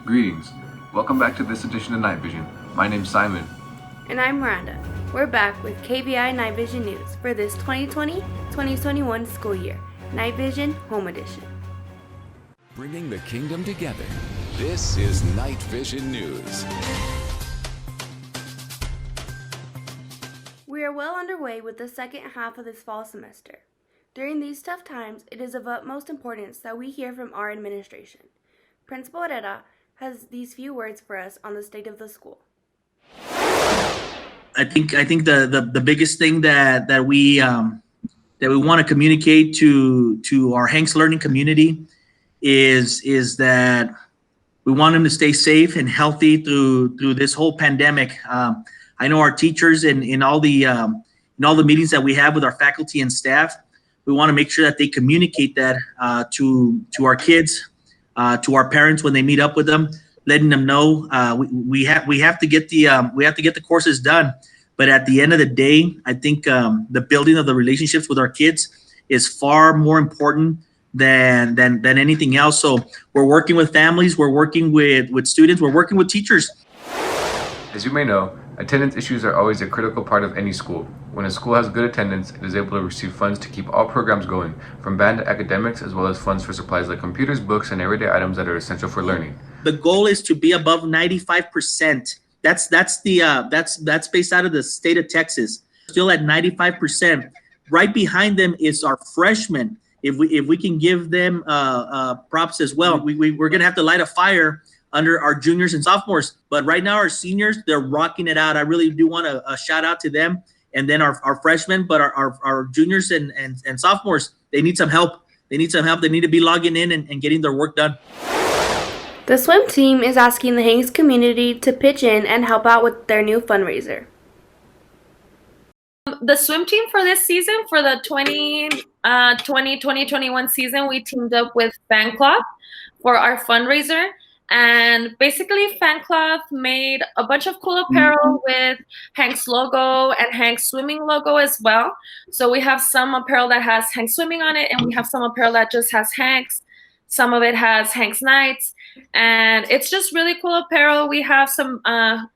Greetings. Welcome back to this edition of KnightVision. My name's Simon. And I'm Miranda. We're back with KVI KnightVision News for this 2020-2021 school year, KnightVision Home Edition. Bringing the kingdom together. This is KnightVision News. We are well underway with the second half of this fall semester. During these tough times, it is of utmost importance that we hear from our administration. Principal Herrera has these few words for us on the state of the school. I think the biggest thing that we want to communicate to our Hanks learning community is that we want them to stay safe and healthy through this whole pandemic. I know our teachers in all the meetings that we have with our faculty and staff, we want to make sure that they communicate that to our kids, to our parents when they meet up with them, letting them know we have to get the courses done. But at the end of the day, I think the building of the relationships with our kids is far more important than anything else. So we're working with families, we're working with students, we're working with teachers. As you may know, attendance issues are always a critical part of any school. When a school has good attendance, it is able to receive funds to keep all programs going, from band to academics, as well as funds for supplies like computers, books, and everyday items that are essential for learning. The goal is to be above 95%. That's based out of the state of Texas. Still at 95%. Right behind them is our freshmen. If we can give them props as well, we're gonna have to light a fire under our juniors and sophomores. But right now, our seniors, they're rocking it out. I really do want a shout out to them. And then our freshmen, but our juniors and sophomores, they need some help. They need to be logging in and getting their work done. The swim team is asking the Hanks community to pitch in and help out with their new fundraiser. The swim team for this season, for the 2020-2021 season, we teamed up with Fan Club for our fundraiser. And basically, Fan Club made a bunch of cool apparel with Hank's logo and Hank's swimming logo as well. So we have some apparel that has Hank's swimming on it, and we have some apparel that just has Hank's. Some of it has Hank's Knights. And it's just really cool apparel. We have some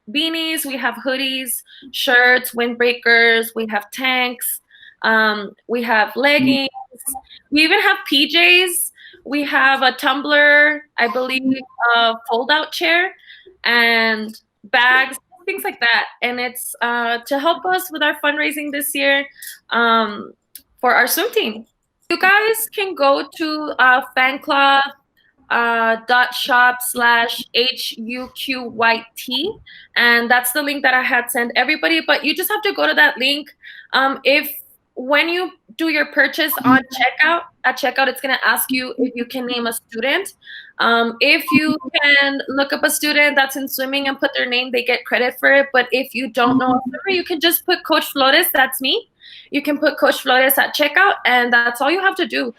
beanies, we have hoodies, shirts, windbreakers, we have tanks, we have leggings, we even have PJs. We have a tumbler, I believe, a fold-out chair, and bags, things like that. And it's to help us with our fundraising this year for our swim team. You guys can go to fanclub.shop/HUQYT, and that's the link that I had sent everybody. But you just have to go to that link. When you do your purchase on checkout, at checkout, it's going to ask you if you can name a student. If you can look up a student that's in swimming and put their name, they get credit for it. But if you don't know a swimmer, you can just put Coach Flores, that's me. You can put Coach Flores at checkout, and that's all you have to do.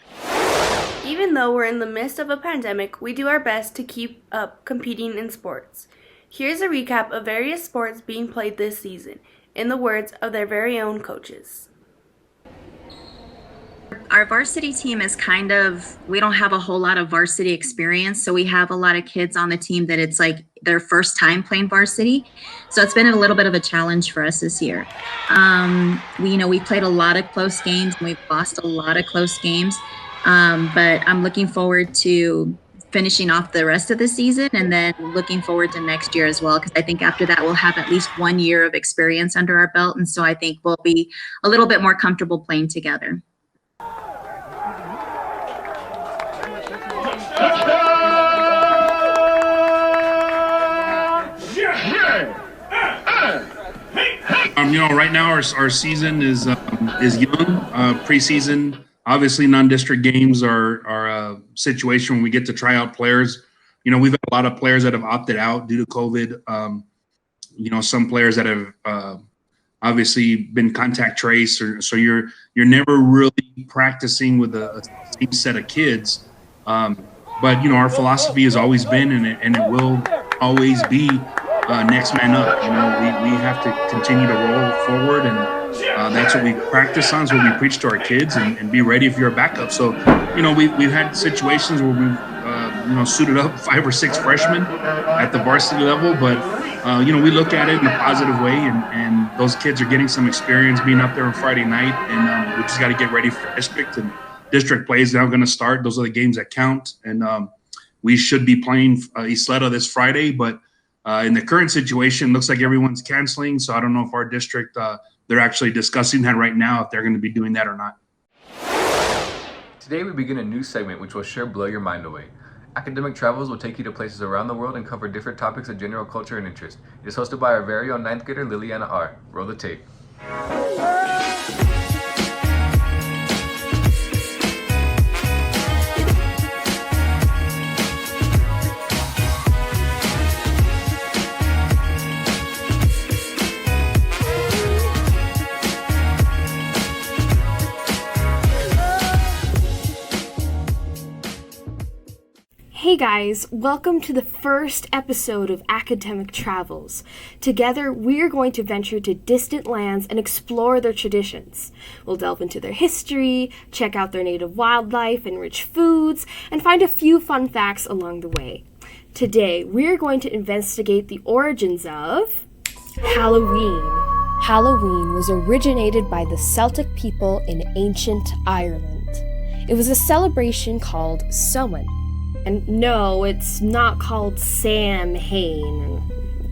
Even though we're in the midst of a pandemic, we do our best to keep up competing in sports. Here's a recap of various sports being played this season, in the words of their very own coaches. Our varsity team is we don't have a whole lot of varsity experience. So we have a lot of kids on the team that it's like their first time playing varsity. So it's been a little bit of a challenge for us this year. We played a lot of close games and we've lost a lot of close games. But I'm looking forward to finishing off the rest of the season and then looking forward to next year as well, because I think after that we'll have at least 1 year of experience under our belt. And so I think we'll be a little bit more comfortable playing together. Right now our season is young. Preseason, obviously, non-district games are a situation when we get to try out players. We've had a lot of players that have opted out due to COVID. Some players that have obviously been contact traced, so you're never really practicing with a same set of kids. But our philosophy has always been, and it will always be, next man up. We have to continue to roll forward, and that's what we practice on. Is what we preach to our kids, and be ready if you're a backup. So we've had situations where we've suited up 5 or 6 freshmen at the varsity level, but we look at it in a positive way, and those kids are getting some experience being up there on Friday night, and we just got to get ready for district. And district play is now going to start. Those are the games that count, and we should be playing Isleta this Friday, but in the current situation, looks like everyone's canceling, so I don't know if our district, they're actually discussing that right now, if they're going to be doing that or not. Today we begin a new segment which will sure blow your mind away. Academic Travels will take you to places around the world and cover different topics of general culture and interest. It is hosted by our very own 9th grader Liliana R. Roll the tape. Hey guys, welcome to the first episode of Academic Travels. Together, we're going to venture to distant lands and explore their traditions. We'll delve into their history, check out their native wildlife and rich foods, and find a few fun facts along the way. Today, we're going to investigate the origins of Halloween. Halloween was originated by the Celtic people in ancient Ireland. It was a celebration called Samhain. And no, it's not called Samhain.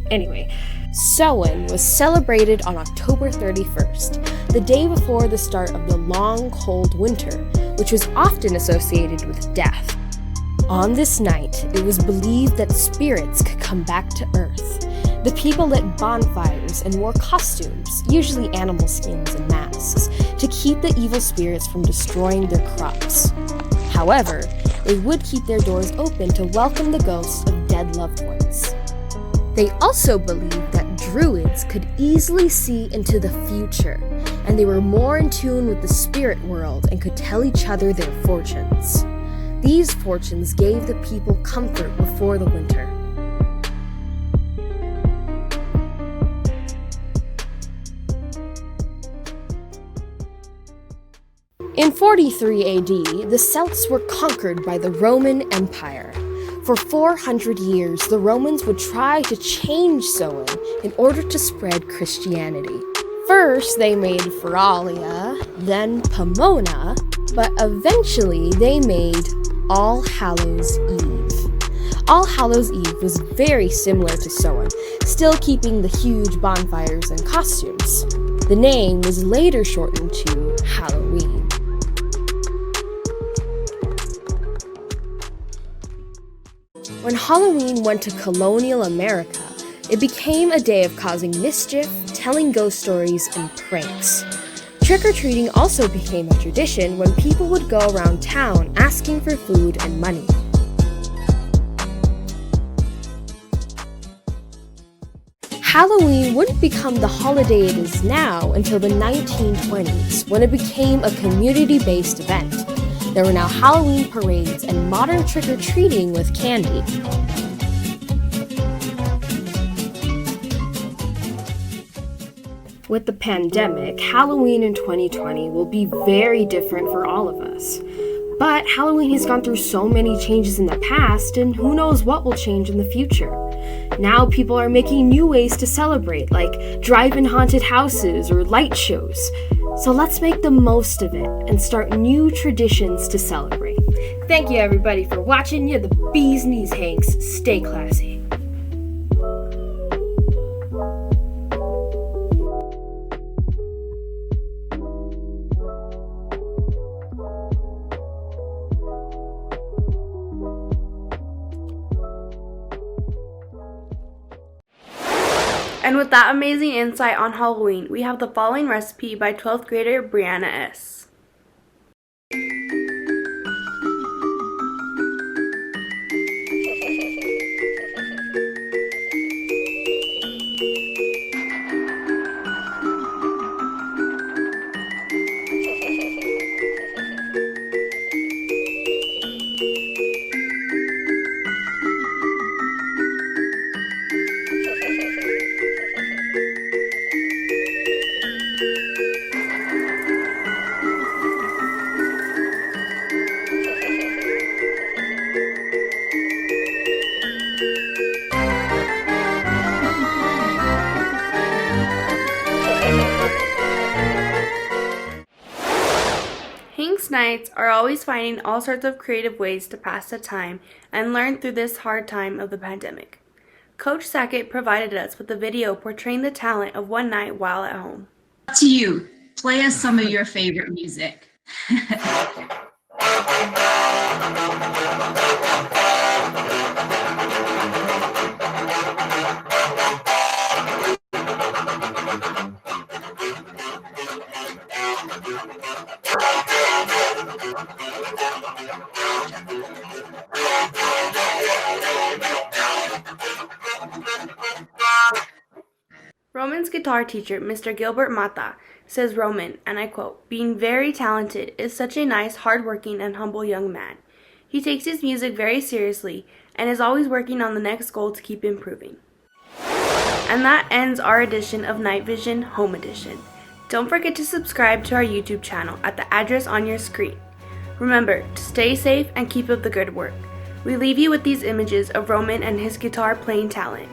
Anyway, Samhain was celebrated on October 31st, the day before the start of the long, cold winter, which was often associated with death. On this night, it was believed that spirits could come back to Earth. The people lit bonfires and wore costumes, usually animal skins and masks, to keep the evil spirits from destroying their crops. However, they would keep their doors open to welcome the ghosts of dead loved ones. They also believed that druids could easily see into the future, and they were more in tune with the spirit world and could tell each other their fortunes. These fortunes gave the people comfort before the winter. In 43 AD, the Celts were conquered by the Roman Empire. For 400 years, the Romans would try to change Samhain in order to spread Christianity. First, they made Feralia, then Pomona, but eventually they made All Hallows Eve. All Hallows Eve was very similar to Samhain, still keeping the huge bonfires and costumes. The name was later shortened to Halloween. When Halloween went to colonial America, it became a day of causing mischief, telling ghost stories, and pranks. Trick-or-treating also became a tradition when people would go around town asking for food and money. Halloween wouldn't become the holiday it is now until the 1920s, when it became a community-based event. There were now Halloween parades and modern trick-or-treating with candy. With the pandemic, Halloween in 2020 will be very different for all of us. But Halloween has gone through so many changes in the past, and who knows what will change in the future. Now people are making new ways to celebrate, like drive-in haunted houses or light shows. So let's make the most of it and start new traditions to celebrate. Thank you everybody for watching. You're the bee's knees, Hanks. Stay classy. And with that amazing insight on Halloween, we have the following recipe by 12th grader Brianna S. Knights are always finding all sorts of creative ways to pass the time and learn through this hard time of the pandemic. Coach Sackett provided us with a video portraying the talent of one night while at home. Up to you. Play us some of your favorite music. Roman's guitar teacher, Mr. Gilbert Mata, says Roman, and I quote, "Being very talented is such a nice, hardworking, and humble young man. He takes his music very seriously and is always working on the next goal to keep improving." And that ends our edition of Night Vision Home Edition. Don't forget to subscribe to our YouTube channel at the address on your screen. Remember to stay safe and keep up the good work. We leave you with these images of Roman and his guitar playing talent.